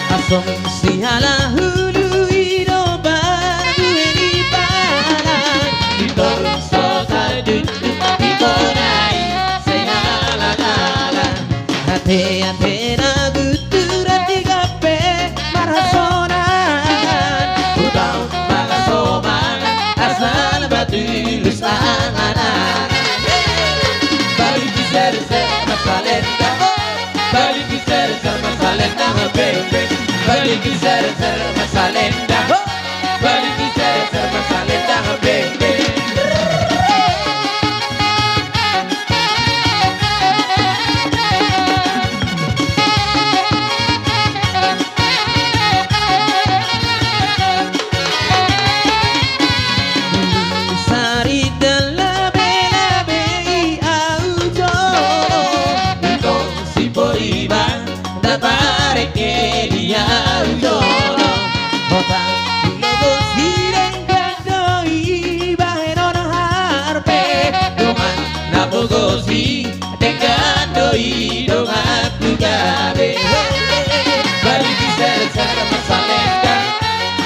Asumsi ala hulu ino baru ini balan Ditolong sota duduk dikonai Sehala ala Hati-hati na guturan di kape Marasonan Utang magasomanan Asal batulus anganan Balik di ser-ser masalenda Balik di ser-ser masalenda Bebe Balik di ser-ser masalenda Balik di ser-ser masalenda Bebe Sari della bella bei auto Itong si Boriban da pare che di auto Bota logo sireng kadoi baheno na harpe Dongan na bogosi dengan doi dongan tugabe Balik di ser-ser masalenda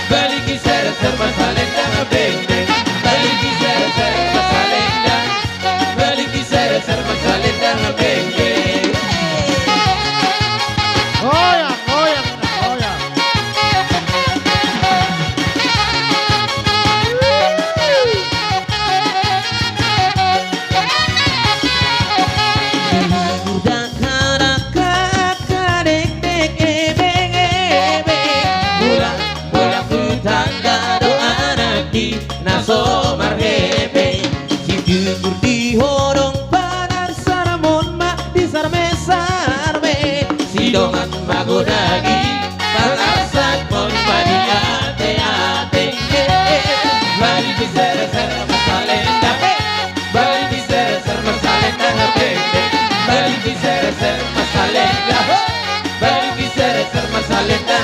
Balik di ser-ser masalenda bende Balik di ser-ser masalenda Balik di ser-ser masalenda bende Goyang, goyang, goyang. Udah kadek-kadek ebeng-ebeng Bola tetangga doa nanti naso marhebe Si jujur dihorong panar saramon mak disarme-sarme Si dongan magodagi Palasak mon padi ate-ate Balik di ser-ser masalenda Balik di ser-ser masalenda Balik di ser-ser masalenda Balik di ser-ser masalenda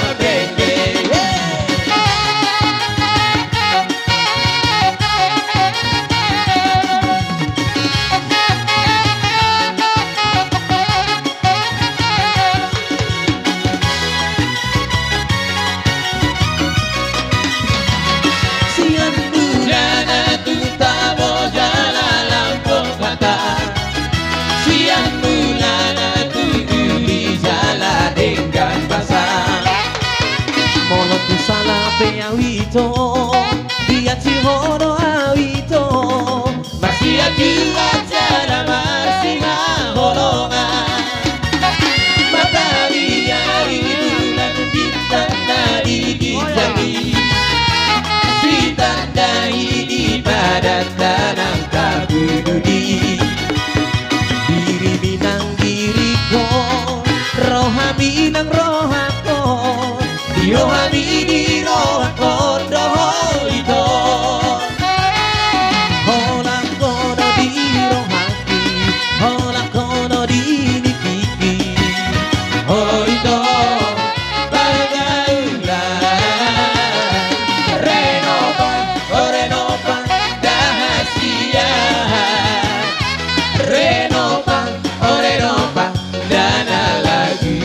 Siang bulan aku tak mau jalan lampung kata Siang bulan aku beli jalan dengan pasar Molot ku salah pe awito Dia cihono awito Masih aku acara masih maholongan Mata biari bulan bintang dari dijari Si tandai di padat tanam kabududi Diri minang diriko Roha minang rohako Di rohami di rohakon doho ito Holang kono di rohaki Holang kono di nipiki Oh ito Pagaulan Renovan, oh renovan Dahasia Renovan, oh renovan Dana lagi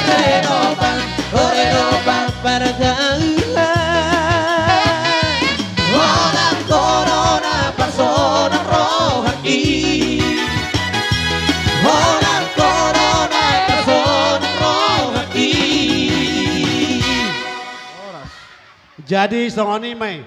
Renovan, oh renovan Pagaulan Walang corona persona rohaki Walang corona persona rohaki Jadi songoni mai